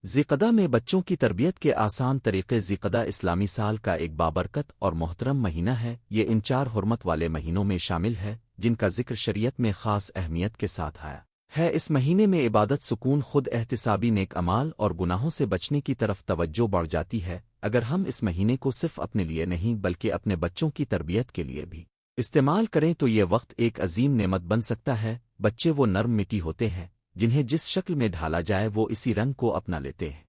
ذیقدہ میں بچوں کی تربیت کے آسان طریقے ذیقدہ اسلامی سال کا ایک بابرکت اور محترم مہینہ ہے۔ یہ ان 4 حرمت والے مہینوں میں شامل ہے جن کا ذکر شریعت میں خاص اہمیت کے ساتھ آیا ہے۔ اس مہینے میں عبادت، سکون، خود احتسابی، نیک اعمال اور گناہوں سے بچنے کی طرف توجہ بڑھ جاتی ہے۔ اگر ہم اس مہینے کو صرف اپنے لیے نہیں بلکہ اپنے بچوں کی تربیت کے لیے بھی استعمال کریں تو یہ وقت ایک عظیم نعمت بن سکتا ہے۔ بچے وہ نرم مٹی ہوتے ہیں جنہیں جس شکل میں ڈھالا جائے وہ اسی رنگ کو اپنا لیتے ہیں۔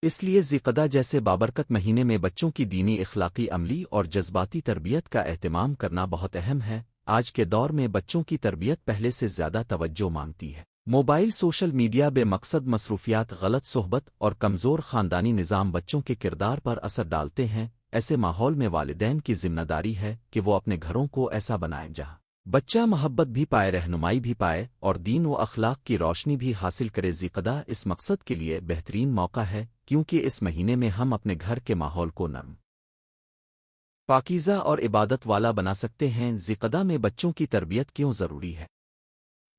اس لیے ذیقدہ جیسے بابرکت مہینے میں بچوں کی دینی، اخلاقی، عملی اور جذباتی تربیت کا اہتمام کرنا بہت اہم ہے۔ آج کے دور میں بچوں کی تربیت پہلے سے زیادہ توجہ مانگتی ہے۔ موبائل، سوشل میڈیا، بے مقصد مصروفیات، غلط صحبت اور کمزور خاندانی نظام بچوں کے کردار پر اثر ڈالتے ہیں۔ ایسے ماحول میں والدین کی ذمہ داری ہے کہ وہ اپنے گھروں کو ایسا بنائیں جہاں بچہ محبت بھی پائے، رہنمائی بھی پائے اور دین و اخلاق کی روشنی بھی حاصل کرے۔ ذیقدہ اس مقصد کے لیے بہترین موقع ہے کیونکہ اس مہینے میں ہم اپنے گھر کے ماحول کو نرم، پاکیزہ اور عبادت والا بنا سکتے ہیں۔ ذیقدہ میں بچوں کی تربیت کیوں ضروری ہے؟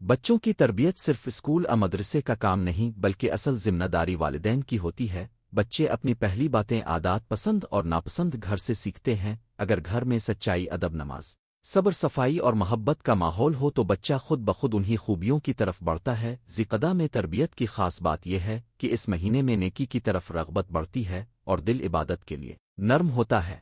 بچوں کی تربیت صرف اسکول اور مدرسے کا کام نہیں بلکہ اصل ذمہ داری والدین کی ہوتی ہے۔ بچے اپنی پہلی باتیں عادات، پسند اور ناپسند گھر سے سیکھتے ہیں۔ اگر گھر میں سچائی، ادب، نماز، صبر، صفائی اور محبت کا ماحول ہو تو بچہ خود بخود انہی خوبیوں کی طرف بڑھتا ہے۔ ذیقدہ میں تربیت کی خاص بات یہ ہے کہ اس مہینے میں نیکی کی طرف رغبت بڑھتی ہے اور دل عبادت کے لیے نرم ہوتا ہے۔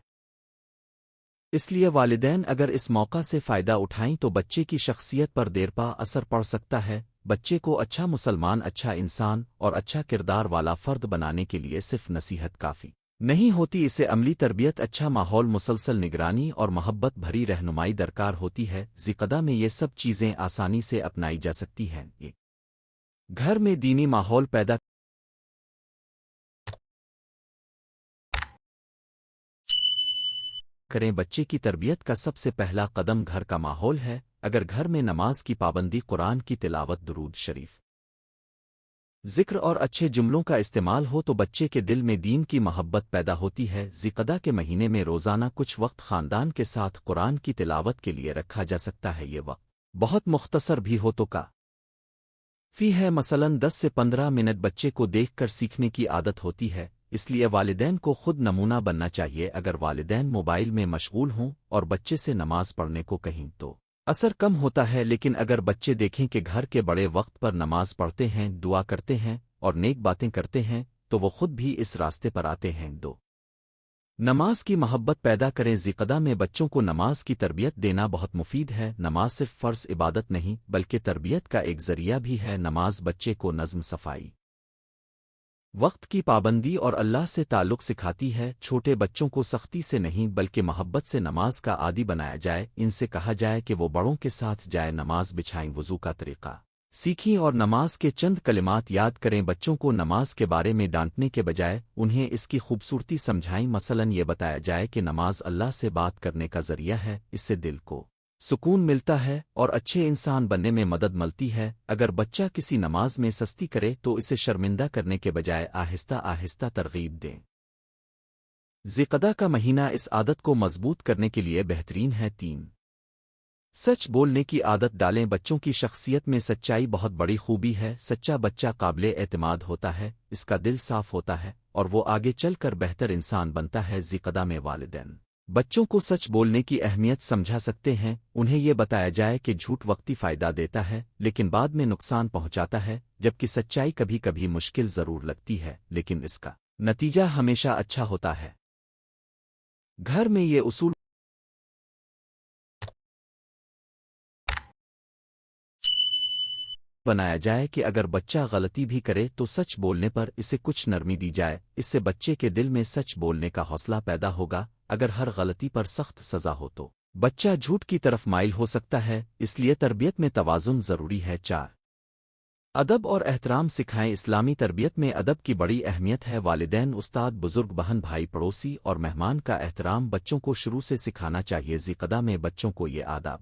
اس لیے والدین اگر اس موقع سے فائدہ اٹھائیں تو بچے کی شخصیت پر دیرپا اثر پڑ سکتا ہے۔ بچے کو اچھا مسلمان، اچھا انسان اور اچھا کردار والا فرد بنانے کے لیے صرف نصیحت کافی نہیں ہوتی، اسے عملی تربیت، اچھا ماحول، مسلسل نگرانی اور محبت بھری رہنمائی درکار ہوتی ہے۔ ذیقدہ میں یہ سب چیزیں آسانی سے اپنائی جا سکتی ہیں۔ گھر میں دینی ماحول پیدا کریں۔ بچے کی تربیت کا سب سے پہلا قدم گھر کا ماحول ہے۔ اگر گھر میں نماز کی پابندی، قرآن کی تلاوت، درود شریف، ذکر اور اچھے جملوں کا استعمال ہو تو بچے کے دل میں دین کی محبت پیدا ہوتی ہے۔ ذیقدہ کے مہینے میں روزانہ کچھ وقت خاندان کے ساتھ قرآن کی تلاوت کے لیے رکھا جا سکتا ہے۔ یہ وقت بہت مختصر بھی ہو تو کافی ہے، مثلاً 10 سے 15 منٹ۔ بچے کو دیکھ کر سیکھنے کی عادت ہوتی ہے، اس لیے والدین کو خود نمونہ بننا چاہیے۔ اگر والدین موبائل میں مشغول ہوں اور بچے سے نماز پڑھنے کو کہیں تو اثر کم ہوتا ہے، لیکن اگر بچے دیکھیں کہ گھر کے بڑے وقت پر نماز پڑھتے ہیں، دعا کرتے ہیں اور نیک باتیں کرتے ہیں تو وہ خود بھی اس راستے پر آتے ہیں۔ نماز کی محبت پیدا کریں۔ ذیقدہ میں بچوں کو نماز کی تربیت دینا بہت مفید ہے۔ نماز صرف فرض عبادت نہیں بلکہ تربیت کا ایک ذریعہ بھی ہے۔ نماز بچے کو نظم، صفائی، وقت کی پابندی اور اللہ سے تعلق سکھاتی ہے۔ چھوٹے بچوں کو سختی سے نہیں بلکہ محبت سے نماز کا عادی بنایا جائے۔ ان سے کہا جائے کہ وہ بڑوں کے ساتھ جائے، نماز بچھائیں، وضو کا طریقہ سیکھیں اور نماز کے چند کلمات یاد کریں۔ بچوں کو نماز کے بارے میں ڈانٹنے کے بجائے انہیں اس کی خوبصورتی سمجھائیں۔ مثلاً یہ بتایا جائے کہ نماز اللہ سے بات کرنے کا ذریعہ ہے، اس سے دل کو سکون ملتا ہے اور اچھے انسان بننے میں مدد ملتی ہے۔ اگر بچہ کسی نماز میں سستی کرے تو اسے شرمندہ کرنے کے بجائے آہستہ آہستہ ترغیب دیں۔ ذیقدہ کا مہینہ اس عادت کو مضبوط کرنے کے لیے بہترین ہے۔ 3 سچ بولنے کی عادت ڈالیں۔ بچوں کی شخصیت میں سچائی بہت بڑی خوبی ہے۔ سچا بچہ قابل اعتماد ہوتا ہے، اس کا دل صاف ہوتا ہے اور وہ آگے چل کر بہتر انسان بنتا ہے۔ ذیقدہ میں والدین بچوں کو سچ بولنے کی اہمیت سمجھا سکتے ہیں۔ انہیں یہ بتایا جائے کہ جھوٹ وقتی فائدہ دیتا ہے لیکن بعد میں نقصان پہنچاتا ہے، جبکہ سچائی کبھی کبھی مشکل ضرور لگتی ہے لیکن اس کا نتیجہ ہمیشہ اچھا ہوتا ہے۔ گھر میں یہ اصول بنایا جائے کہ اگر بچہ غلطی بھی کرے تو سچ بولنے پر اسے کچھ نرمی دی جائے۔ اس سے بچے کے دل میں سچ بولنے کا حوصلہ پیدا ہوگا۔ اگر ہر غلطی پر سخت سزا ہو تو بچہ جھوٹ کی طرف مائل ہو سکتا ہے، اس لیے تربیت میں توازن ضروری ہے۔ 4 ادب اور احترام سکھائیں۔ اسلامی تربیت میں ادب کی بڑی اہمیت ہے۔ والدین، استاد، بزرگ، بہن بھائی، پڑوسی اور مہمان کا احترام بچوں کو شروع سے سکھانا چاہیے۔ ذیقدہ میں بچوں کو یہ آداب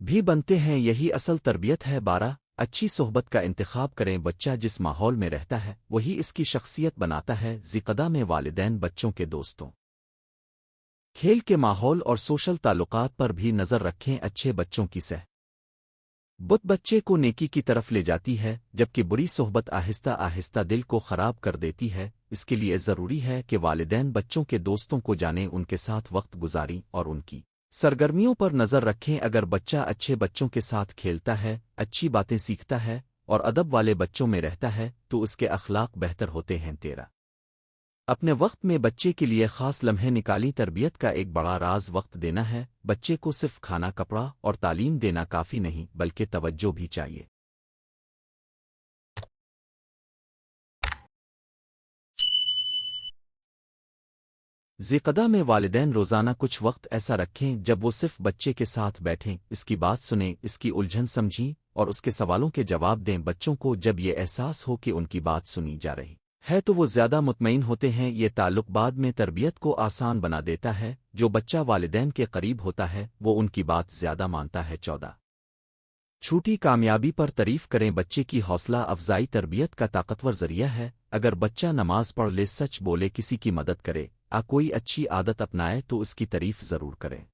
بھی بنتے ہیں، یہی اصل تربیت ہے۔ 12 اچھی صحبت کا انتخاب کریں، بچہ جس ماحول میں رہتا ہے وہی اس کی شخصیت بناتا ہے۔ ذی میں والدین بچوں کے دوستوں، کھیل کے ماحول اور سوشل تعلقات پر بھی نظر رکھیں۔ اچھے بچوں کی بت بچے کو نیکی کی طرف لے جاتی ہے، جبکہ بری صحبت آہستہ آہستہ دل کو خراب کر دیتی ہے۔ اس کے لیے ضروری ہے کہ والدین بچوں کے دوستوں کو جانیں، ان کے ساتھ وقت گزاریں اور ان کی سرگرمیوں پر نظر رکھیں۔ اگر بچہ اچھے بچوں کے ساتھ کھیلتا ہے، اچھی باتیں سیکھتا ہے اور ادب والے بچوں میں رہتا ہے تو اس کے اخلاق بہتر ہوتے ہیں۔ 13 اپنے وقت میں بچے کے لیے خاص لمحے نکالیں۔ تربیت کا ایک بڑا راز وقت دینا ہے۔ بچے کو صرف کھانا، کپڑا اور تعلیم دینا کافی نہیں، بلکہ توجہ بھی چاہیے۔ ذی میں والدین روزانہ کچھ وقت ایسا رکھیں جب وہ صرف بچے کے ساتھ بیٹھیں، اس کی بات سنیں، اس کی الجھن سمجھیں اور اس کے سوالوں کے جواب دیں۔ بچوں کو جب یہ احساس ہو کہ ان کی بات سنی جا رہی ہے تو وہ زیادہ مطمئن ہوتے ہیں۔ یہ تعلق بعد میں تربیت کو آسان بنا دیتا ہے۔ جو بچہ والدین کے قریب ہوتا ہے وہ ان کی بات زیادہ مانتا ہے۔ 14 چھوٹی کامیابی پر تعریف کریں، بچے کی حوصلہ افزائی تربیت کا طاقتور ذریعہ ہے۔ اگر بچہ نماز پڑھ لے، سچ بولے، کسی کی مدد کرے، کوئی اچھی عادت اپنائے تو اس کی تعریف ضرور کریں۔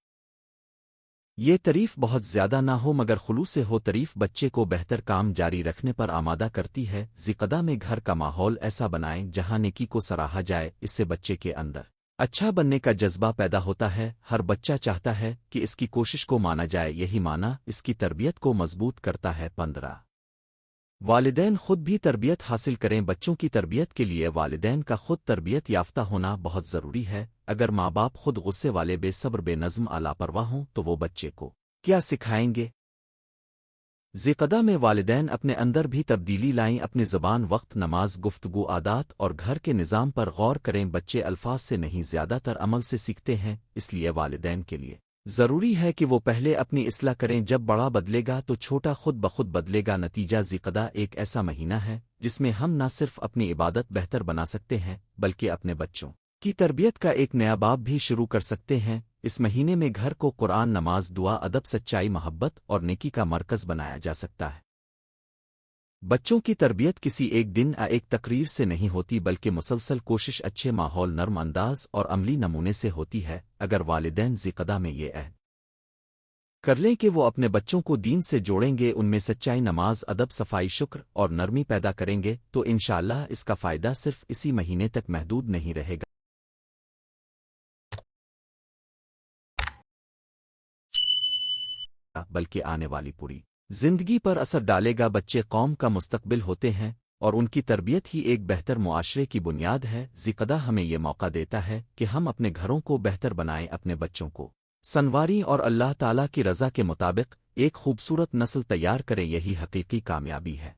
یہ تعریف بہت زیادہ نہ ہو مگر خلوص سے ہو۔ تعریف بچے کو بہتر کام جاری رکھنے پر آمادہ کرتی ہے۔ ذی میں گھر کا ماحول ایسا بنائیں جہاں نیکی کو سراہا جائے، اس سے بچے کے اندر اچھا بننے کا جذبہ پیدا ہوتا ہے۔ ہر بچہ چاہتا ہے کہ اس کی کوشش کو مانا جائے، یہی مانا اس کی تربیت کو مضبوط کرتا ہے۔ 15 والدین خود بھی تربیت حاصل کریں، بچوں کی تربیت کے لیے والدین کا خود تربیت یافتہ ہونا بہت ضروری ہے۔ اگر ماں باپ خود غصے والے، بے صبر، بے نظم، لاپرواہ ہوں تو وہ بچے کو کیا سکھائیں گے؟ ذی میں والدین اپنے اندر بھی تبدیلی لائیں، اپنی زبان، وقت، نماز، گفتگو، عادات اور گھر کے نظام پر غور کریں۔ بچے الفاظ سے نہیں، زیادہ تر عمل سے سیکھتے ہیں، اس لیے والدین کے لیے ضروری ہے کہ وہ پہلے اپنی اصلاح کریں۔ جب بڑا بدلے گا تو چھوٹا خود بخود بدلے گا۔ نتیجہ ذی ایک ایسا مہینہ ہے جس میں ہم نہ صرف اپنی عبادت بہتر بنا سکتے ہیں بلکہ اپنے بچوں کی تربیت کا ایک نیا باب بھی شروع کر سکتے ہیں۔ اس مہینے میں گھر کو قرآن، نماز، دعا، ادب، سچائی، محبت اور نیکی کا مرکز بنایا جا سکتا ہے۔ بچوں کی تربیت کسی ایک دن ایک تقریر سے نہیں ہوتی بلکہ مسلسل کوشش، اچھے ماحول، نرم انداز اور عملی نمونے سے ہوتی ہے۔ اگر والدین ذی میں یہ عہد کر لیں کہ وہ اپنے بچوں کو دین سے جوڑیں گے، ان میں سچائی، نماز، ادب، صفائی، شکر اور نرمی پیدا کریں گے تو انشاءاللہ اس کا فائدہ صرف اسی مہینے تک محدود نہیں رہے گا بلکہ آنے والی پوری زندگی پر اثر ڈالے گا۔ بچے قوم کا مستقبل ہوتے ہیں اور ان کی تربیت ہی ایک بہتر معاشرے کی بنیاد ہے۔ ذی ہمیں یہ موقع دیتا ہے کہ ہم اپنے گھروں کو بہتر بنائیں، اپنے بچوں کو سنواریں اور اللہ تعالیٰ کی رضا کے مطابق ایک خوبصورت نسل تیار کریں، یہی حقیقی کامیابی ہے۔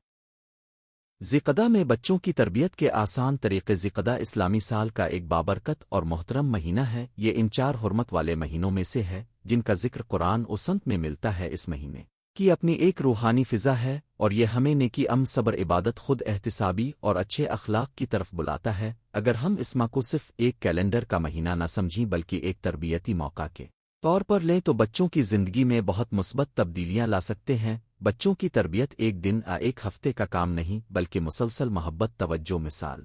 ذی میں بچوں کی تربیت کے آسان طریقے۔ ذی اسلامی سال کا ایک بابرکت اور محترم مہینہ ہے۔ یہ ان 4 حرمت والے مہینوں میں سے ہے جن کا ذکر قرآن و سنت میں ملتا ہے۔ اس مہینے کی اپنی ایک روحانی فضا ہے اور یہ ہمیں نیکی، صبر، عبادت، خود احتسابی اور اچھے اخلاق کی طرف بلاتا ہے۔ اگر ہم اس ماہ کو صرف ایک کیلنڈر کا مہینہ نہ سمجھیں بلکہ ایک تربیتی موقع کے طور پر لیں تو بچوں کی زندگی میں بہت مثبت تبدیلیاں لا سکتے ہیں۔ بچوں کی تربیت ایک دن ایک ہفتے کا کام نہیں بلکہ مسلسل محبت، توجہ، مثال،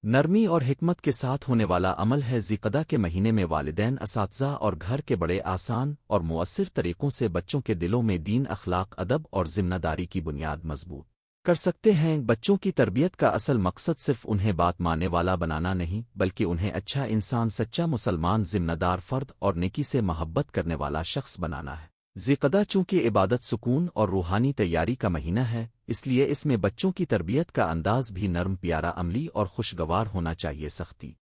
نرمی اور حکمت کے ساتھ ہونے والا عمل ہے۔ ذی کے مہینے میں والدین، اساتذہ اور گھر کے بڑے آسان اور مؤثر طریقوں سے بچوں کے دلوں میں دین، اخلاق، ادب اور ذمہ داری کی بنیاد مضبوط کر سکتے ہیں۔ بچوں کی تربیت کا اصل مقصد صرف انہیں بات ماننے والا بنانا نہیں بلکہ انہیں اچھا انسان، سچا مسلمان، ذمہ دار فرد اور نیکی سے محبت کرنے والا شخص بنانا ہے۔ ذی چونکہ عبادت، سکون اور روحانی تیاری کا مہینہ ہے، اس لیے اس میں بچوں کی تربیت کا انداز بھی نرم، پیارا، عملی اور خوشگوار ہونا چاہیے۔ سختی،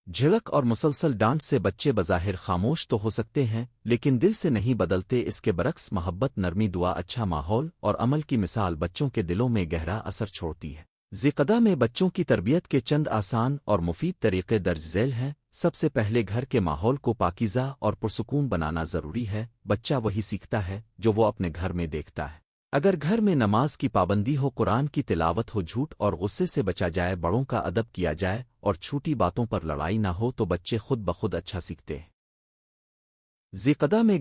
جھڑک اور مسلسل ڈانٹ سے بچے بظاہر خاموش تو ہو سکتے ہیں لیکن دل سے نہیں بدلتے۔ اس کے برعکس محبت، نرمی، دعا، اچھا ماحول اور عمل کی مثال بچوں کے دلوں میں گہرا اثر چھوڑتی ہے۔ ذی میں بچوں کی تربیت کے چند آسان اور مفید طریقے درج ذیل ہیں۔ سب سے پہلے گھر کے ماحول کو پاکیزہ اور پرسکون بنانا ضروری ہے۔ بچہ وہی سیکھتا ہے جو وہ اپنے گھر میں دیکھتا ہے۔ اگر گھر میں نماز کی پابندی ہو، قرآن کی تلاوت ہو، جھوٹ اور غصے سے بچا جائے، بڑوں کا ادب کیا جائے اور چھوٹی باتوں پر لڑائی نہ ہو تو بچے خود بخود اچھا سیکھتے ہیں۔ ذی میں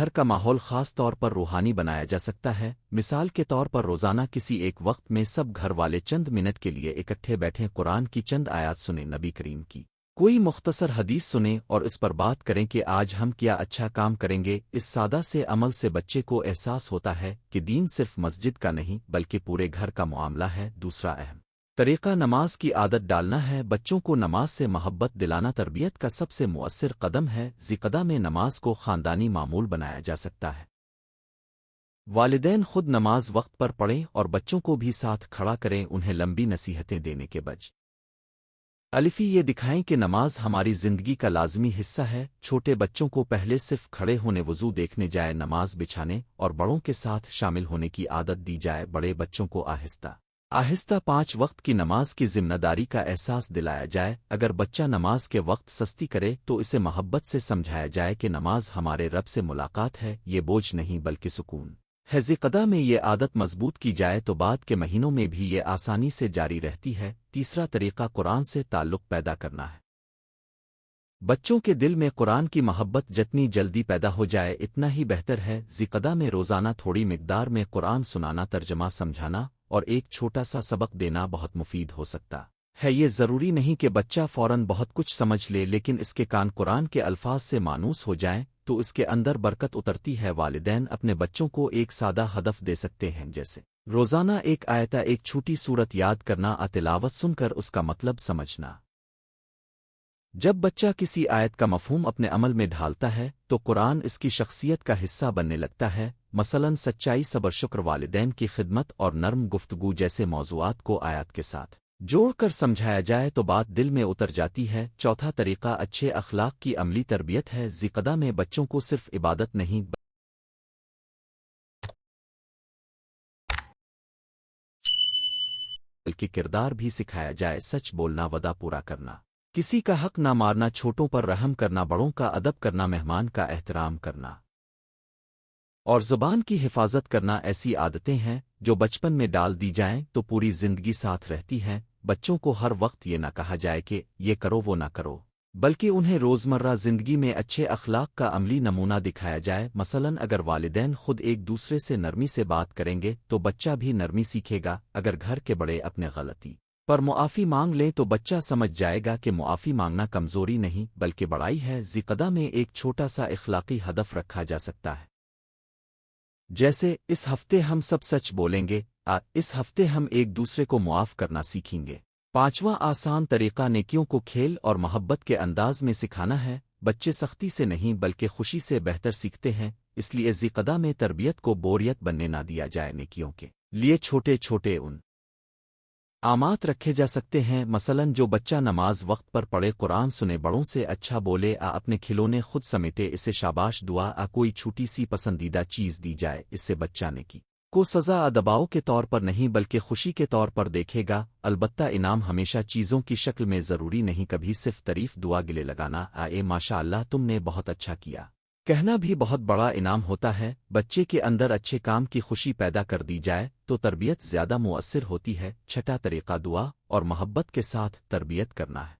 گھر کا ماحول خاص طور پر روحانی بنایا جا سکتا ہے، مثال کے طور پر روزانہ کسی ایک وقت میں سب گھر والے چند منٹ کے لیے اکٹھے بیٹھیں، قرآن کی چند آیات سنیں، نبی کریم کی کوئی مختصر حدیث سنیں اور اس پر بات کریں کہ آج ہم کیا اچھا کام کریں گے۔ اس سادہ سے عمل سے بچے کو احساس ہوتا ہے کہ دین صرف مسجد کا نہیں بلکہ پورے گھر کا معاملہ ہے۔ دوسرا اہم طریقہ نماز کی عادت ڈالنا ہے۔ بچوں کو نماز سے محبت دلانا تربیت کا سب سے مؤثر قدم ہے۔ ذکدہ میں نماز کو خاندانی معمول بنایا جا سکتا ہے۔ والدین خود نماز وقت پر پڑھیں اور بچوں کو بھی ساتھ کھڑا کریں، انہیں لمبی نصیحتیں دینے کے بج الفی یہ دکھائیں کہ نماز ہماری زندگی کا لازمی حصہ ہے۔ چھوٹے بچوں کو پہلے صرف کھڑے ہونے، وضو دیکھنے جائے، نماز بچھانے اور بڑوں کے ساتھ شامل ہونے کی عادت دی جائے۔ بڑے بچوں کو آہستہ آہستہ 5 وقت کی نماز کی ذمہ داری کا احساس دلایا جائے۔ اگر بچہ نماز کے وقت سستی کرے تو اسے محبت سے سمجھایا جائے کہ نماز ہمارے رب سے ملاقات ہے، یہ بوجھ نہیں بلکہ سکون ہے۔ ذکدہ میں یہ عادت مضبوط کی جائے تو بعد کے مہینوں میں بھی یہ آسانی سے جاری رہتی ہے۔ تیسرا طریقہ قرآن سے تعلق پیدا کرنا ہے۔ بچوں کے دل میں قرآن کی محبت جتنی جلدی پیدا ہو جائے اتنا ہی بہتر ہے۔ ذکدہ میں روزانہ تھوڑی مقدار میں قرآن سنانا، ترجمہ سمجھانا اور ایک چھوٹا سا سبق دینا بہت مفید ہو سکتا ہے۔ یہ ضروری نہیں کہ بچہ فوراً بہت کچھ سمجھ لے، لیکن اس کے کان قرآن کے الفاظ سے مانوس ہو جائیں تو اس کے اندر برکت اترتی ہے۔ والدین اپنے بچوں کو ایک سادہ ہدف دے سکتے ہیں، جیسے روزانہ ایک آیت، ایک چھوٹی سورت یاد کرنا، تلاوت سن کر اس کا مطلب سمجھنا۔ جب بچہ کسی آیت کا مفہوم اپنے عمل میں ڈھالتا ہے تو قرآن اس کی شخصیت کا حصہ بننے لگتا ہے۔ مثلاً سچائی، صبر، شکر، والدین کی خدمت اور نرم گفتگو جیسے موضوعات کو آیات کے ساتھ جوڑ کر سمجھایا جائے تو بات دل میں اتر جاتی ہے۔ چوتھا طریقہ اچھے اخلاق کی عملی تربیت ہے۔ ذکدہ میں بچوں کو صرف عبادت نہیں بلکہ کردار بھی سکھایا جائے، سچ بولنا، وعدہ پورا کرنا، کسی کا حق نہ مارنا، چھوٹوں پر رحم کرنا، بڑوں کا ادب کرنا، مہمان کا احترام کرنا اور زبان کی حفاظت کرنا ایسی عادتیں ہیں جو بچپن میں ڈال دی جائیں تو پوری زندگی ساتھ رہتی ہیں۔ بچوں کو ہر وقت یہ نہ کہا جائے کہ یہ کرو وہ نہ کرو، بلکہ انہیں روزمرہ زندگی میں اچھے اخلاق کا عملی نمونہ دکھایا جائے۔ مثلاً اگر والدین خود ایک دوسرے سے نرمی سے بات کریں گے تو بچہ بھی نرمی سیکھے گا۔ اگر گھر کے بڑے اپنے غلطی پر معافی مانگ لیں تو بچہ سمجھ جائے گا کہ معافی مانگنا کمزوری نہیں بلکہ بڑائی ہے۔ ذکدہ میں ایک چھوٹا سا اخلاقی ہدف رکھا جا سکتا ہے، جیسے اس ہفتے ہم سب سچ بولیں گے، اس ہفتے ہم ایک دوسرے کو معاف کرنا سیکھیں گے۔ پانچواں آسان طریقہ نیکیوں کو کھیل اور محبت کے انداز میں سکھانا ہے۔ بچے سختی سے نہیں بلکہ خوشی سے بہتر سیکھتے ہیں، اس لیے ذکدہ میں تربیت کو بوریت بننے نہ دیا جائے۔ نیکیوں کے لیے چھوٹے چھوٹے انعامات رکھے جا سکتے ہیں، مثلاً جو بچہ نماز وقت پر پڑھے، قرآن سنے، بڑوں سے اچھا بولے، اپنے کھلونے خود سمیٹے، اسے شاباش دعا، کوئی چھوٹی سی پسندیدہ چیز دی جائے، اس سے بچہ نیکی کو سزا دباؤ کے طور پر نہیں بلکہ خوشی کے طور پر دیکھے گا۔ البتہ انعام ہمیشہ چیزوں کی شکل میں ضروری نہیں، کبھی صرف تعریف، دعا، گلے لگانا، ماشاء اللہ تم نے بہت اچھا کیا کہنا بھی بہت بڑا انعام ہوتا ہے۔ بچے کے اندر اچھے کام کی خوشی پیدا کر دی جائے تو تربیت زیادہ مؤثر ہوتی ہے۔ چھٹا طریقہ دعا اور محبت کے ساتھ تربیت کرنا ہے۔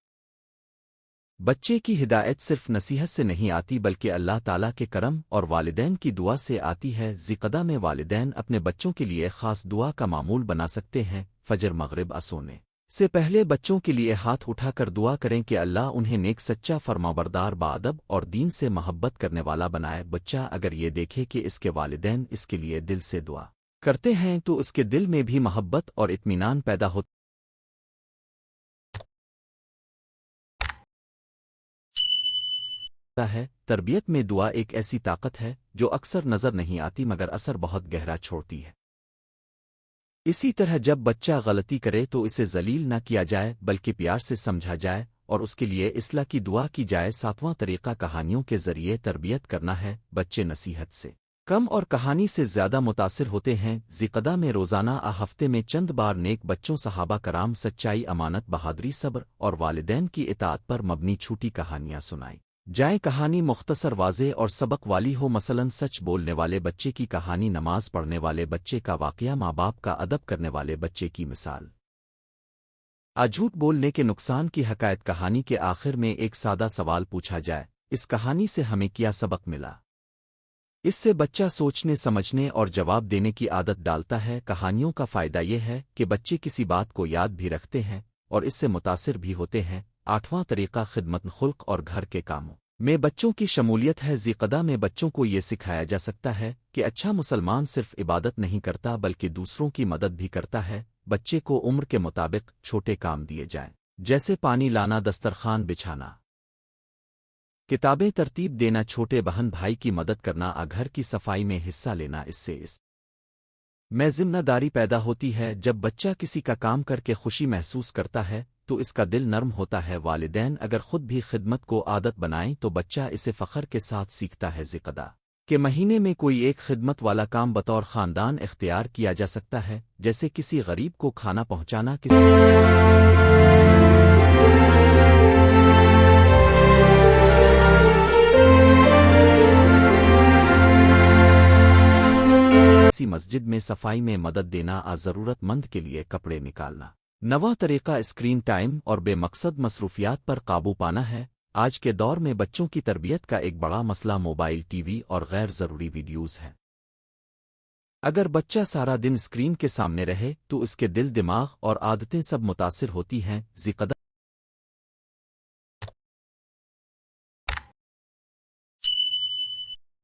بچے کی ہدایت صرف نصیحت سے نہیں آتی بلکہ اللہ تعالیٰ کے کرم اور والدین کی دعا سے آتی ہے۔ ذکدہ میں والدین اپنے بچوں کے لیے خاص دعا کا معمول بنا سکتے ہیں۔ فجر، مغرب، سونے سے پہلے بچوں کے لیے ہاتھ اٹھا کر دعا کریں کہ اللہ انہیں نیک، سچا، فرمانبردار، باادب اور دین سے محبت کرنے والا بنائے۔ بچہ اگر یہ دیکھے کہ اس کے والدین اس کے لیے دل سے دعا کرتے ہیں تو اس کے دل میں بھی محبت اور اطمینان پیدا ہوتا ہے۔ تربیت میں دعا ایک ایسی طاقت ہے جو اکثر نظر نہیں آتی مگر اثر بہت گہرا چھوڑتی ہے۔ اسی طرح جب بچہ غلطی کرے تو اسے ذلیل نہ کیا جائے بلکہ پیار سے سمجھا جائے اور اس کے لیے اصلاح کی دعا کی جائے۔ ساتواں طریقہ کہانیوں کے ذریعے تربیت کرنا ہے۔ بچے نصیحت سے کم اور کہانی سے زیادہ متاثر ہوتے ہیں۔ ذکدہ میں روزانہ ہفتے میں چند بار نیک بچوں، صحابہ کرام، سچائی، امانت، بہادری، صبر اور والدین کی اطاعت پر مبنی چھوٹی کہانیاں سنائی جائیں۔ کہانی مختصر، واضح اور سبق والی ہو، مثلاً سچ بولنے والے بچے کی کہانی، نماز پڑھنے والے بچے کا واقعہ، ماں باپ کا ادب کرنے والے بچے کی مثال، جھوٹ بولنے کے نقصان کی حکایت۔ کہانی کے آخر میں ایک سادہ سوال پوچھا جائے، اس کہانی سے ہمیں کیا سبق ملا؟ اس سے بچہ سوچنے سمجھنے اور جواب دینے کی عادت ڈالتا ہے۔ کہانیوں کا فائدہ یہ ہے کہ بچے کسی بات کو یاد بھی رکھتے ہیں اور اس سے متاثر بھی ہوتے ہیں۔ 8واں طریقہ خدمت خلق اور گھر کے کاموں میں بچوں کی شمولیت ہے۔ ذیقدہ میں بچوں کو یہ سکھایا جا سکتا ہے کہ اچھا مسلمان صرف عبادت نہیں کرتا بلکہ دوسروں کی مدد بھی کرتا ہے۔ بچے کو عمر کے مطابق چھوٹے کام دیے جائیں، جیسے پانی لانا، دسترخوان بچھانا، کتابیں ترتیب دینا، چھوٹے بہن بھائی کی مدد کرنا، گھر کی صفائی میں حصہ لینا۔ اس سے اس میں ذمہ داری پیدا ہوتی ہے۔ جب بچہ کسی کا کام کر کے خوشی محسوس کرتا ہے تو اس کا دل نرم ہوتا ہے۔ والدین اگر خود بھی خدمت کو عادت بنائیں تو بچہ اسے فخر کے ساتھ سیکھتا ہے۔ ذیقدہ کہ مہینے میں کوئی ایک خدمت والا کام بطور خاندان اختیار کیا جا سکتا ہے، جیسے کسی غریب کو کھانا پہنچانا، کسی مسجد میں صفائی میں مدد دینا، ضرورت مند کے لیے کپڑے نکالنا۔ 9واں طریقہ اسکرین ٹائم اور بے مقصد مصروفیات پر قابو پانا ہے۔ آج کے دور میں بچوں کی تربیت کا ایک بڑا مسئلہ موبائل، ٹی وی اور غیر ضروری ویڈیوز ہے۔ اگر بچہ سارا دن اسکرین کے سامنے رہے تو اس کے دل، دماغ اور عادتیں سب متاثر ہوتی ہیں۔ ذیقدہ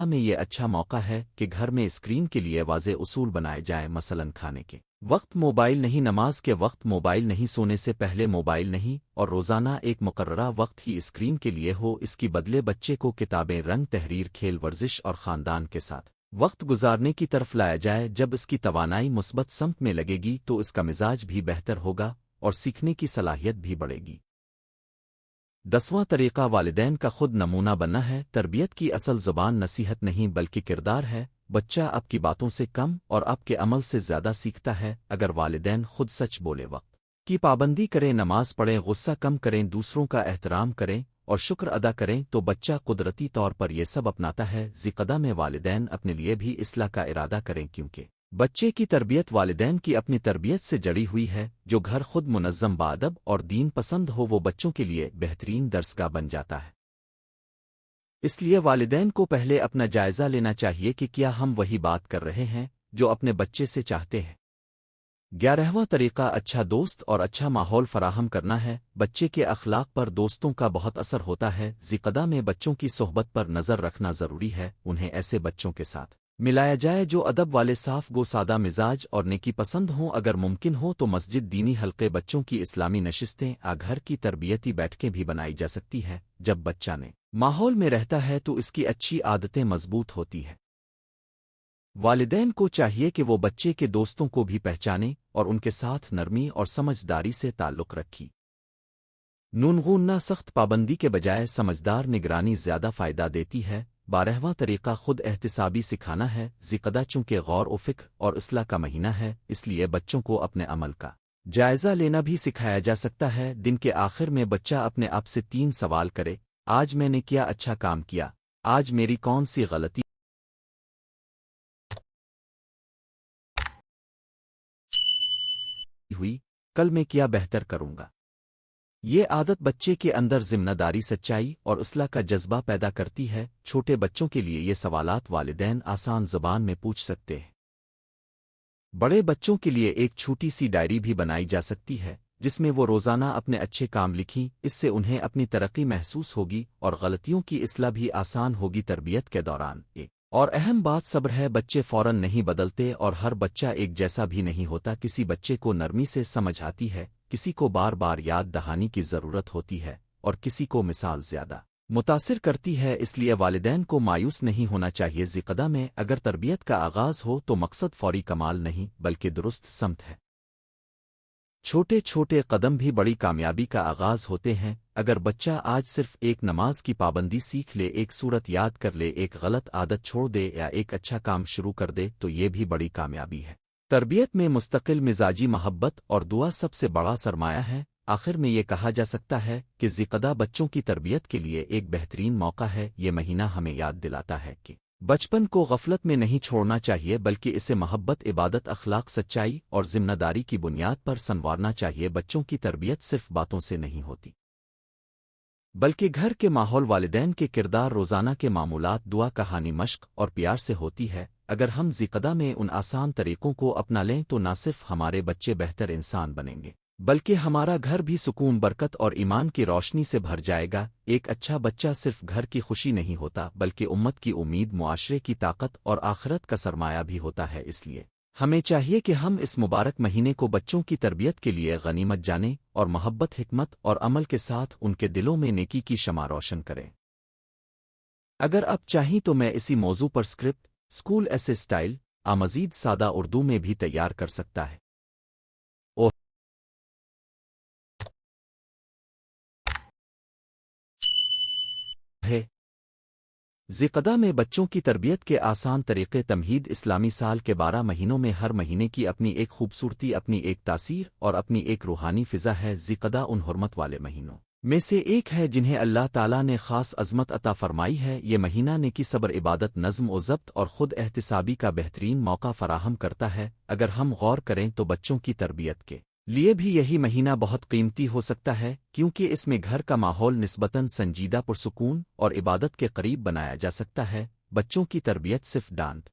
میں یہ اچھا موقع ہے کہ گھر میں اسکرین کے لیے واضح اصول بنائے جائیں، مثلاً کھانے کے وقت موبائل نہیں، نماز کے وقت موبائل نہیں، سونے سے پہلے موبائل نہیں، اور روزانہ ایک مقررہ وقت ہی اسکرین کے لیے ہو۔ اس کی بدلے بچے کو کتابیں، رنگ، تحریر، کھیل، ورزش اور خاندان کے ساتھ وقت گزارنے کی طرف لایا جائے۔ جب اس کی توانائی مثبت سمت میں لگے گی تو اس کا مزاج بھی بہتر ہوگا اور سیکھنے کی صلاحیت بھی بڑھے گی۔ 10واں طریقہ والدین کا خود نمونہ بننا ہے۔ تربیت کی اصل زبان نصیحت نہیں بلکہ کردار ہے۔ بچہ آپ کی باتوں سے کم اور آپ کے عمل سے زیادہ سیکھتا ہے۔ اگر والدین خود سچ بولے، وقت کی پابندی کریں، نماز پڑھیں، غصہ کم کریں، دوسروں کا احترام کریں اور شکر ادا کریں تو بچہ قدرتی طور پر یہ سب اپناتا ہے۔ ذیقدہ میں والدین اپنے لیے بھی اصلاح کا ارادہ کریں، کیونکہ بچے کی تربیت والدین کی اپنی تربیت سے جڑی ہوئی ہے۔ جو گھر خود منظم، باادب اور دین پسند ہو وہ بچوں کے لیے بہترین درسگاہ بن جاتا ہے۔ اس لیے والدین کو پہلے اپنا جائزہ لینا چاہیے کہ کیا ہم وہی بات کر رہے ہیں جو اپنے بچے سے چاہتے ہیں۔ 11واں طریقہ اچھا دوست اور اچھا ماحول فراہم کرنا ہے۔ بچے کے اخلاق پر دوستوں کا بہت اثر ہوتا ہے۔ ذیقدہ میں بچوں کی صحبت پر نظر رکھنا ضروری ہے۔ انہیں ایسے بچوں کے ساتھ ملایا جائے جو ادب والے، صاف گو، سادہ مزاج اور نیکی پسند ہوں۔ اگر ممکن ہو تو مسجد، دینی حلقے، بچوں کی اسلامی نشستیں، گھر کی تربیتی بیٹھکیں بھی بنائی جا سکتی ہے۔ جب بچہ نے ماحول میں رہتا ہے تو اس کی اچھی عادتیں مضبوط ہوتی ہے۔ والدین کو چاہیے کہ وہ بچے کے دوستوں کو بھی پہچانے اور ان کے ساتھ نرمی اور سمجھداری سے تعلق رکھی۔ نونغوننا سخت پابندی کے بجائے سمجھدار نگرانی زیادہ فائدہ دیتی ہے۔ 12واں طریقہ خود احتسابی سکھانا ہے۔ ذیقدہ چونکہ غور و فکر اور اصلاح کا مہینہ ہے، اس لیے بچوں کو اپنے عمل کا جائزہ لینا بھی سکھایا جا سکتا ہے۔ دن کے آخر میں بچہ اپنے آپ سے 3 سوال کرے: آج میں نے کیا اچھا کام کیا؟ آج میری کون سی غلطی ہوئی؟ کل میں کیا بہتر کروں گا؟ یہ عادت بچے کے اندر ذمہ داری، سچائی اور اصلاح کا جذبہ پیدا کرتی ہے۔ چھوٹے بچوں کے لیے یہ سوالات والدین آسان زبان میں پوچھ سکتے ہیں۔ بڑے بچوں کے لیے ایک چھوٹی سی ڈائری بھی بنائی جا سکتی ہے جس میں وہ روزانہ اپنے اچھے کام لکھیں۔ اس سے انہیں اپنی ترقی محسوس ہوگی اور غلطیوں کی اصلاح بھی آسان ہوگی۔ تربیت کے دوران ایک اور اہم بات صبر ہے۔ بچے فوراً نہیں بدلتے اور ہر بچہ ایک جیسا بھی نہیں ہوتا۔ کسی بچے کو نرمی سے سمجھ آتی ہے، کسی کو بار بار یاد دہانی کی ضرورت ہوتی ہے اور کسی کو مثال زیادہ متاثر کرتی ہے۔ اس لیے والدین کو مایوس نہیں ہونا چاہیے۔ ذیقدہ میں اگر تربیت کا آغاز ہو تو مقصد فوری کمال نہیں بلکہ درست سمت ہے۔ چھوٹے چھوٹے قدم بھی بڑی کامیابی کا آغاز ہوتے ہیں۔ اگر بچہ آج صرف ایک نماز کی پابندی سیکھ لے، ایک سورت یاد کر لے، ایک غلط عادت چھوڑ دے یا ایک اچھا کام شروع کر دے تو یہ بھی بڑی کامیابی ہے۔ تربیت میں مستقل مزاجی محبت اور دعا سب سے بڑا سرمایہ ہے۔ آخر میں یہ کہا جا سکتا ہے کہ ذیقدہ بچوں کی تربیت کے لیے ایک بہترین موقع ہے۔ یہ مہینہ ہمیں یاد دلاتا ہے کہ بچپن کو غفلت میں نہیں چھوڑنا چاہیے بلکہ اسے محبت، عبادت، اخلاق، سچائی اور ذمہ داری کی بنیاد پر سنوارنا چاہیے۔ بچوں کی تربیت صرف باتوں سے نہیں ہوتی۔ بلکہ گھر کے ماحول والدین کے کردار روزانہ کے معمولات دعا کہانی مشق اور پیار سے ہوتی ہے۔ اگر ہم ذقدہ میں ان آسان طریقوں کو اپنا لیں تو نہ صرف ہمارے بچے بہتر انسان بنیں گے بلکہ ہمارا گھر بھی سکون برکت اور ایمان کی روشنی سے بھر جائے گا۔ ایک اچھا بچہ صرف گھر کی خوشی نہیں ہوتا بلکہ امت کی امید معاشرے کی طاقت اور آخرت کا سرمایہ بھی ہوتا ہے۔ اس لیے ہمیں چاہیے کہ ہم اس مبارک مہینے کو بچوں کی تربیت کے لیے غنیمت جانیں اور محبت حکمت اور عمل کے ساتھ ان کے دلوں میں نیکی کی شمع روشن کریں۔ اگر آپ چاہیں تو میں اسی موضوع پر اسکرپٹ اسکول ایسے اسٹائل مزید سادہ اردو میں بھی تیار کر سکتا ہے۔ ہے ذقدہ میں بچوں کی تربیت کے آسان طریقے تمہید اسلامی سال کے 12 مہینوں میں ہر مہینے کی اپنی ایک خوبصورتی اپنی ایک تاثیر اور اپنی ایک روحانی فضا ہے۔ ذقدہ ان حرمت والے مہینوں میں سے ایک ہے جنہیں اللہ تعالیٰ نے خاص عظمت عطا فرمائی ہے۔ یہ مہینہ نیکی صبر عبادت نظم و ضبط اور خود احتسابی کا بہترین موقع فراہم کرتا ہے۔ اگر ہم غور کریں تو بچوں کی تربیت کے لیے بھی یہی مہینہ بہت قیمتی ہو سکتا ہے کیونکہ اس میں گھر کا ماحول نسبتاً سنجیدہ پرسکون اور عبادت کے قریب بنایا جا سکتا ہے۔ بچوں کی تربیت صرف ڈانٹ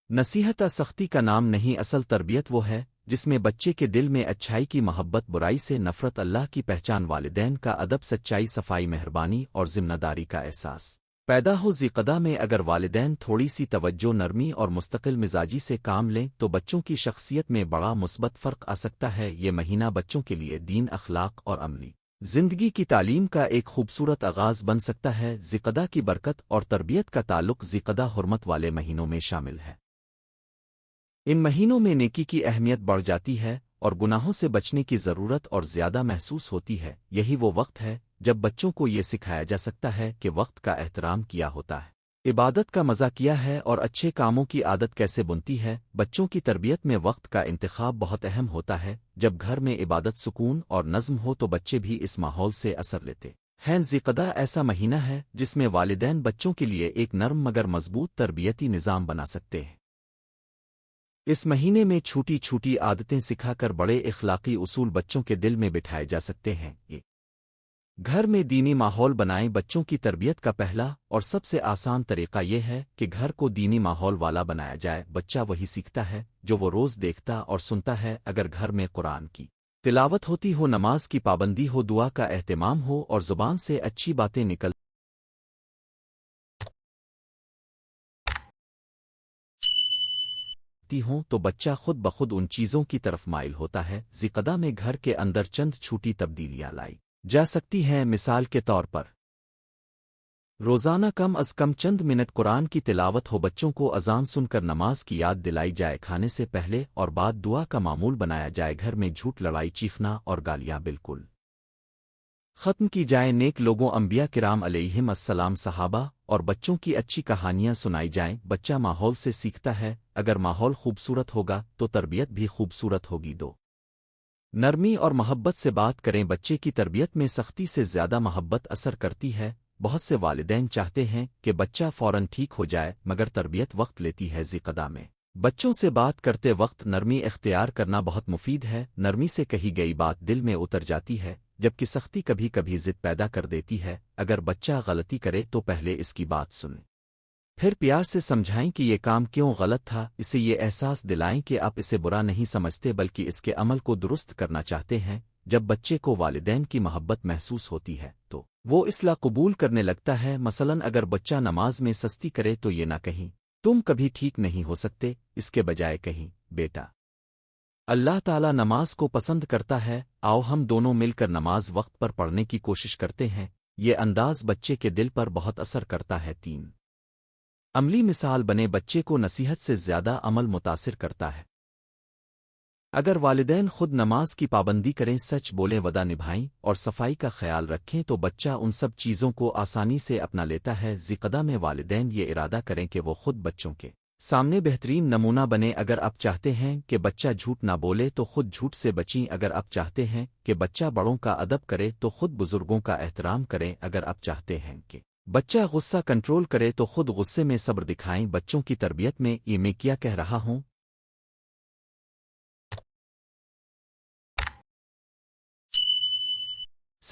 نصیحت سختی کا نام نہیں، اصل تربیت وہ ہے جس میں بچے کے دل میں اچھائی کی محبت برائی سے نفرت اللہ کی پہچان والدین کا ادب سچائی صفائی مہربانی اور ذمہ داری کا احساس پیدا ہو۔ ذقدہ میں اگر والدین تھوڑی سی توجہ نرمی اور مستقل مزاجی سے کام لیں تو بچوں کی شخصیت میں بڑا مثبت فرق آ سکتا ہے۔ یہ مہینہ بچوں کے لیے دین اخلاق اور عملی زندگی کی تعلیم کا ایک خوبصورت آغاز بن سکتا ہے۔ ذقدہ کی برکت اور تربیت کا تعلق ذقدہ حرمت والے مہینوں میں شامل ہے۔ ان مہینوں میں نیکی کی اہمیت بڑھ جاتی ہے اور گناہوں سے بچنے کی ضرورت اور زیادہ محسوس ہوتی ہے۔ یہی وہ وقت ہے جب بچوں کو یہ سکھایا جا سکتا ہے کہ وقت کا احترام کیا ہوتا ہے، عبادت کا مزہ کیا ہے اور اچھے کاموں کی عادت کیسے بنتی ہے۔ بچوں کی تربیت میں وقت کا انتخاب بہت اہم ہوتا ہے۔ جب گھر میں عبادت سکون اور نظم ہو تو بچے بھی اس ماحول سے اثر لیتے ہیں۔ ذقدہ ایسا مہینہ ہے جس میں والدین بچوں کے لیے ایک نرم مگر مضبوط تربیتی نظام بنا سکتے ہیں۔ اس مہینے میں چھوٹی چھوٹی عادتیں سکھا کر بڑے اخلاقی اصول بچوں کے دل میں بٹھائے جا سکتے ہیں۔ یہ گھر میں دینی ماحول بنائیں۔ بچوں کی تربیت کا پہلا اور سب سے آسان طریقہ یہ ہے کہ گھر کو دینی ماحول والا بنایا جائے۔ بچہ وہی سیکھتا ہے جو وہ روز دیکھتا اور سنتا ہے۔ اگر گھر میں قرآن کی تلاوت ہوتی ہو، نماز کی پابندی ہو، دعا کا اہتمام ہو اور زبان سے اچھی باتیں نکل ہوں تو بچہ خود بخود ان چیزوں کی طرف مائل ہوتا ہے۔ ذقدہ میں گھر کے اندر چند چھوٹی تبدیلیاں لائی جا سکتی ہیں۔ مثال کے طور پر روزانہ کم از کم چند منٹ قرآن کی تلاوت ہو، بچوں کو اذان سن کر نماز کی یاد دلائی جائے، کھانے سے پہلے اور بعد دعا کا معمول بنایا جائے، گھر میں جھوٹ لڑائی چیخنا اور گالیاں بالکل ختم کی جائیں، نیک لوگوں انبیاء کرام علیہم السلام صحابہ اور بچوں کی اچھی کہانیاں سنائی جائیں۔ بچہ ماحول سے سیکھتا ہے، اگر ماحول خوبصورت ہوگا تو تربیت بھی خوبصورت ہوگی۔ دو نرمی اور محبت سے بات کریں۔ بچے کی تربیت میں سختی سے زیادہ محبت اثر کرتی ہے۔ بہت سے والدین چاہتے ہیں کہ بچہ فوراً ٹھیک ہو جائے مگر تربیت وقت لیتی ہے۔ ذقدہ میں بچوں سے بات کرتے وقت نرمی اختیار کرنا بہت مفید ہے۔ نرمی سے کہی گئی بات دل میں اتر جاتی ہے جبکہ سختی کبھی کبھی ضد پیدا کر دیتی ہے۔ اگر بچہ غلطی کرے تو پہلے اس کی بات سنیں، پھر پیار سے سمجھائیں کہ یہ کام کیوں غلط تھا، اسے یہ احساس دلائیں کہ آپ اسے برا نہیں سمجھتے بلکہ اس کے عمل کو درست کرنا چاہتے ہیں۔ جب بچے کو والدین کی محبت محسوس ہوتی ہے تو وہ اصلاح قبول کرنے لگتا ہے۔ مثلاً اگر بچہ نماز میں سستی کرے تو یہ نہ کہیں تم کبھی ٹھیک نہیں ہو سکتے، اس کے بجائے کہیں بیٹا اللہ تعالیٰ نماز کو پسند کرتا ہے، آؤ ہم دونوں مل کر نماز وقت پر پڑھنے کی کوشش کرتے ہیں۔ یہ انداز بچے کے دل پر بہت اثر کرتا ہے۔ 3 عملی مثال بنے۔ بچے کو نصیحت سے زیادہ عمل متاثر کرتا ہے۔ اگر والدین خود نماز کی پابندی کریں، سچ بولیں، وعدہ نبھائیں اور صفائی کا خیال رکھیں تو بچہ ان سب چیزوں کو آسانی سے اپنا لیتا ہے۔ ذقدہ میں والدین یہ ارادہ کریں کہ وہ خود بچوں کے سامنے بہترین نمونہ بنے۔ اگر آپ چاہتے ہیں کہ بچہ جھوٹ نہ بولے تو خود جھوٹ سے بچیں۔ اگر آپ چاہتے ہیں کہ بچہ بڑوں کا ادب کرے تو خود بزرگوں کا احترام کریں۔ اگر آپ چاہتے ہیں کہ بچہ غصہ کنٹرول کرے تو خود غصے میں صبر دکھائیں۔ بچوں کی تربیت میں یہ میں کیا کہہ رہا ہوں؟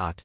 8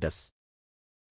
10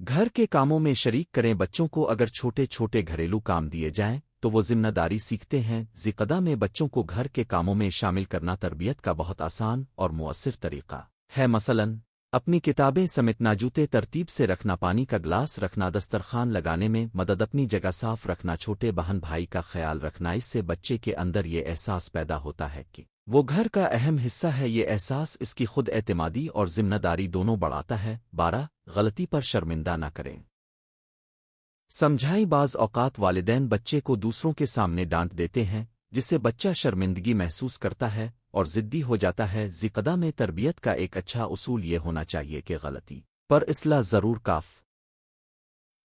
گھر کے کاموں میں شریک کریں بچوں کو اگر چھوٹے چھوٹے گھریلو کام دیے جائیں تو وہ ذمہ داری سیکھتے ہیں ذکدہ میں بچوں کو گھر کے کاموں میں شامل کرنا تربیت کا بہت آسان اور مؤثر طریقہ ہے مثلاً اپنی کتابیں سمیٹنا جوتے ترتیب سے رکھنا پانی کا گلاس رکھنا دسترخوان لگانے میں مدد اپنی جگہ صاف رکھنا چھوٹے بہن بھائی کا خیال رکھنا اس سے بچے کے اندر یہ احساس پیدا ہوتا ہے کہ وہ گھر کا اہم حصہ ہے یہ احساس اس کی خود اعتمادی اور ذمہ داری دونوں بڑھاتا ہے 12 غلطی پر شرمندہ نہ کریں سمجھائی بعض اوقات والدین بچے کو دوسروں کے سامنے ڈانٹ دیتے ہیں جس سے بچہ شرمندگی محسوس کرتا ہے اور ضدی ہو جاتا ہے ذکدہ میں تربیت کا ایک اچھا اصول یہ ہونا چاہیے کہ غلطی پر اصلاح ضرور کاف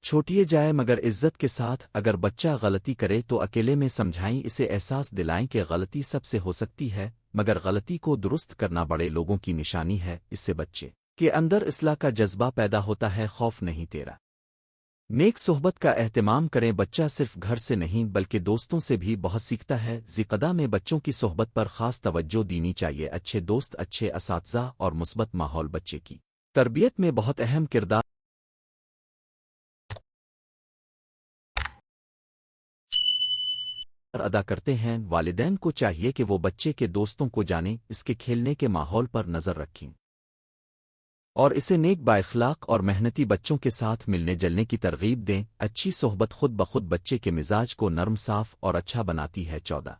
چھوٹیے جائے مگر عزت کے ساتھ اگر بچہ غلطی کرے تو اکیلے میں سمجھائیں اسے احساس دلائیں کہ غلطی سب سے ہو سکتی ہے مگر غلطی کو درست کرنا بڑے لوگوں کی نشانی ہے اس سے بچے کے اندر اصلاح کا جذبہ پیدا ہوتا ہے خوف نہیں تیرا نیک صحبت کا اہتمام کریں بچہ صرف گھر سے نہیں بلکہ دوستوں سے بھی بہت سیکھتا ہے ذکدہ میں بچوں کی صحبت پر خاص توجہ دینی چاہیے اچھے دوست اچھے اساتذہ اور مثبت ماحول بچے کی تربیت میں بہت اہم کردار ادا کرتے ہیں والدین کو چاہیے کہ وہ بچے کے دوستوں کو جانیں اس کے کھیلنے کے ماحول پر نظر رکھیں اور اسے نیک بااخلاق اور محنتی بچوں کے ساتھ ملنے جلنے کی ترغیب دیں اچھی صحبت خود بخود بچے کے مزاج کو نرم صاف اور اچھا بناتی ہے 14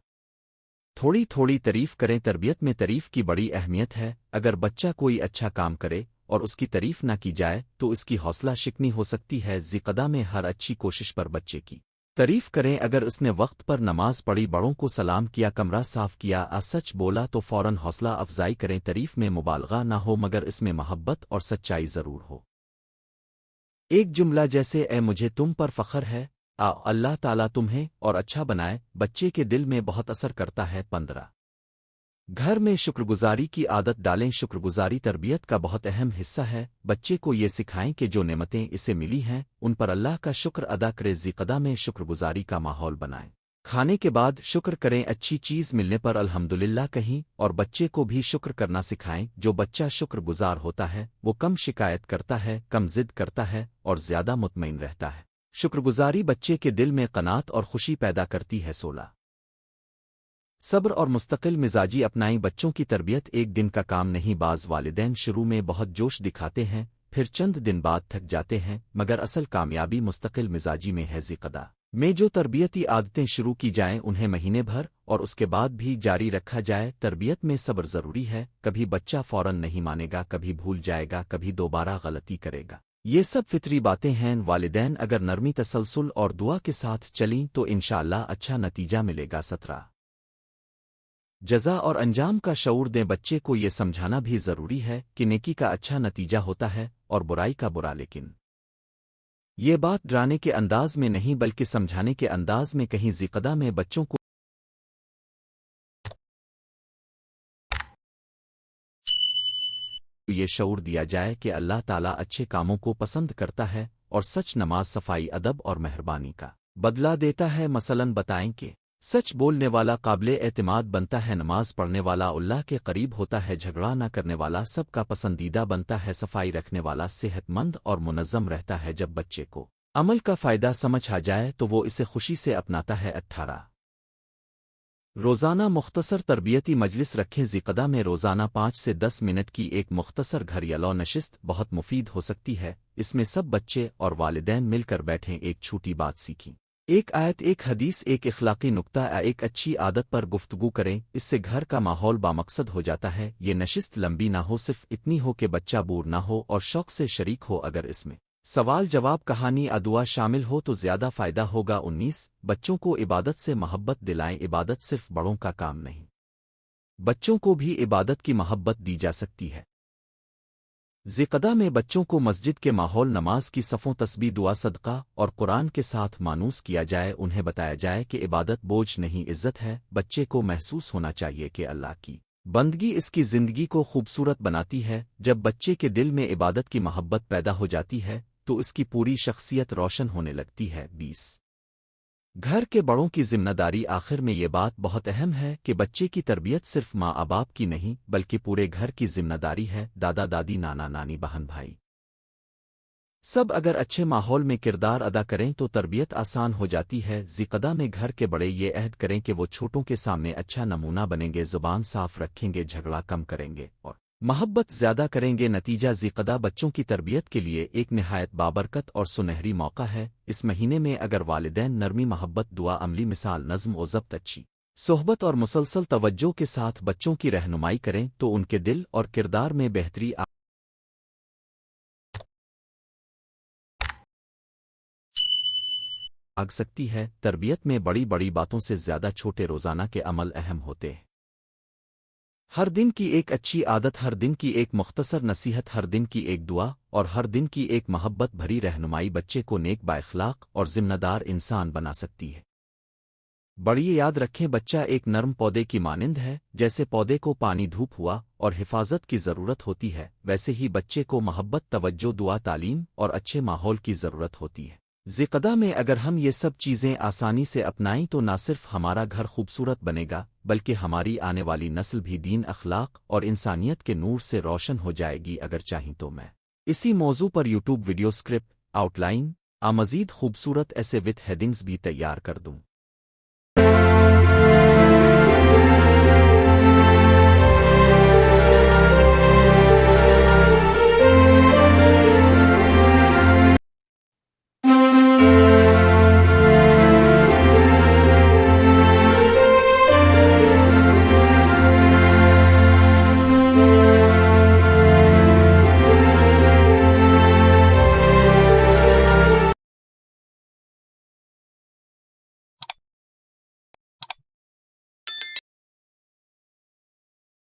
تھوڑی تھوڑی تعریف کریں تربیت میں تعریف کی بڑی اہمیت ہے اگر بچہ کوئی اچھا کام کرے اور اس کی تعریف نہ کی جائے تو اس کی حوصلہ شکنی ہو سکتی ہے ذکدہ میں ہر اچھی کوشش پر بچے کی تعریف کریں اگر اس نے وقت پر نماز پڑھی بڑوں کو سلام کیا کمرہ صاف کیا سچ بولا تو فوراً حوصلہ افزائی کریں تعریف میں مبالغہ نہ ہو مگر اس میں محبت اور سچائی ضرور ہو ایک جملہ جیسے اے مجھے تم پر فخر ہے اللہ تعالیٰ تمہیں اور اچھا بنائے بچے کے دل میں بہت اثر کرتا ہے 15 گھر میں شکرگزاری کی عادت ڈالیں شکرگزاری تربیت کا بہت اہم حصہ ہے بچے کو یہ سکھائیں کہ جو نعمتیں اسے ملی ہیں ان پر اللہ کا شکر ادا کرے ذکدہ میں شکرگزاری کا ماحول بنائیں کھانے کے بعد شکر کریں اچھی چیز ملنے پر الحمدللہ کہیں اور بچے کو بھی شکر کرنا سکھائیں جو بچہ شکر گزار ہوتا ہے وہ کم شکایت کرتا ہے کم ضد کرتا ہے اور زیادہ مطمئن رہتا ہے شکرگزاری بچے کے دل میں قناعت اور خوشی پیدا کرتی ہے 16 صبر اور مستقل مزاجی اپنائیں بچوں کی تربیت ایک دن کا کام نہیں بعض والدین شروع میں بہت جوش دکھاتے ہیں پھر چند دن بعد تھک جاتے ہیں مگر اصل کامیابی مستقل مزاجی میں ہے ذکدہ میں جو تربیتی عادتیں شروع کی جائیں انہیں مہینے بھر اور اس کے بعد بھی جاری رکھا جائے تربیت میں صبر ضروری ہے کبھی بچہ فوراً نہیں مانے گا کبھی بھول جائے گا کبھی دوبارہ غلطی کرے گا یہ سب فطری باتیں ہیں والدین اگر نرمی تسلسل اور دعا کے ساتھ چلیں تو انشاءاللہ اچھا نتیجہ ملے گا 17 جزا اور انجام کا شعور دیں بچے کو یہ سمجھانا بھی ضروری ہے کہ نیکی کا اچھا نتیجہ ہوتا ہے اور برائی کا برا لیکن یہ بات ڈرانے کے انداز میں نہیں بلکہ سمجھانے کے انداز میں کہیں ذکدہ میں بچوں کو یہ شعور دیا جائے کہ اللہ تعالیٰ اچھے کاموں کو پسند کرتا ہے اور سچ نماز صفائی ادب اور مہربانی کا بدلہ دیتا ہے مثلاً بتائیں کہ سچ بولنے والا قابل اعتماد بنتا ہے نماز پڑھنے والا اللہ کے قریب ہوتا ہے جھگڑا نہ کرنے والا سب کا پسندیدہ بنتا ہے صفائی رکھنے والا صحت مند اور منظم رہتا ہے جب بچے کو عمل کا فائدہ سمجھ آ جائے تو وہ اسے خوشی سے اپناتا ہے 18 روزانہ مختصر تربیتی مجلس رکھیں ذکدہ میں روزانہ 5 سے 10 منٹ کی ایک مختصر گھریلو نشست بہت مفید ہو سکتی ہے اس میں سب بچے اور والدین مل کر بیٹھیں ایک چھوٹی بات سیکھیں ایک آیت ایک حدیث ایک اخلاقی نکتہ ایک اچھی عادت پر گفتگو کریں اس سے گھر کا ماحول بامقصد ہو جاتا ہے یہ نشست لمبی نہ ہو صرف اتنی ہو کہ بچہ بور نہ ہو اور شوق سے شریک ہو اگر اس میں سوال جواب کہانی ادعا شامل ہو تو زیادہ فائدہ ہوگا 19 بچوں کو عبادت سے محبت دلائیں عبادت صرف بڑوں کا کام نہیں بچوں کو بھی عبادت کی محبت دی جا سکتی ہے ذکدہ میں بچوں کو مسجد کے ماحول نماز کی صفوں تسبیح دعا صدقہ اور قرآن کے ساتھ مانوس کیا جائے انہیں بتایا جائے کہ عبادت بوجھ نہیں عزت ہے بچے کو محسوس ہونا چاہیے کہ اللہ کی بندگی اس کی زندگی کو خوبصورت بناتی ہے جب بچے کے دل میں عبادت کی محبت پیدا ہو جاتی ہے تو اس کی پوری شخصیت روشن ہونے لگتی ہے 20 گھر کے بڑوں کی ذمہ داری آخر میں یہ بات بہت اہم ہے کہ بچے کی تربیت صرف ماں باپ کی نہیں بلکہ پورے گھر کی ذمہ داری ہے دادا دادی نانا نانی بہن بھائی سب اگر اچھے ماحول میں کردار ادا کریں تو تربیت آسان ہو جاتی ہے۔ ذیقدہ میں گھر کے بڑے یہ عہد کریں کہ وہ چھوٹوں کے سامنے اچھا نمونہ بنیں گے، زبان صاف رکھیں گے، جھگڑا کم کریں گے اور محبت زیادہ کریں گے۔ نتیجہ ذیقدہ بچوں کی تربیت کے لیے ایک نہایت بابرکت اور سنہری موقع ہے۔ اس مہینے میں اگر والدین نرمی، محبت، دعا، عملی مثال، نظم و ضبط، اچھی صحبت اور مسلسل توجہ کے ساتھ بچوں کی رہنمائی کریں تو ان کے دل اور کردار میں بہتری آگ سکتی ہے۔ تربیت میں بڑی بڑی باتوں سے زیادہ چھوٹے روزانہ کے عمل اہم ہوتے ہیں۔ ہر دن کی ایک اچھی عادت، ہر دن کی ایک مختصر نصیحت، ہر دن کی ایک دعا اور ہر دن کی ایک محبت بھری رہنمائی بچے کو نیک، بااخلاق اور ذمہ دار انسان بنا سکتی ہے۔ بڑی یاد رکھیں، بچہ ایک نرم پودے کی مانند ہے۔ جیسے پودے کو پانی، دھوپ، ہوا اور حفاظت کی ضرورت ہوتی ہے، ویسے ہی بچے کو محبت، توجہ، دعا، تعلیم اور اچھے ماحول کی ضرورت ہوتی ہے۔ ذیقدہ میں اگر ہم یہ سب چیزیں آسانی سے اپنائیں تو نہ صرف ہمارا گھر خوبصورت بنے گا بلکہ ہماری آنے والی نسل بھی دین، اخلاق اور انسانیت کے نور سے روشن ہو جائے گی۔ اگر چاہیں تو میں اسی موضوع پر YouTube video, script, outline, مزید خوبصورت ایسے وتھ ہیڈنگز بھی تیار کر دوں۔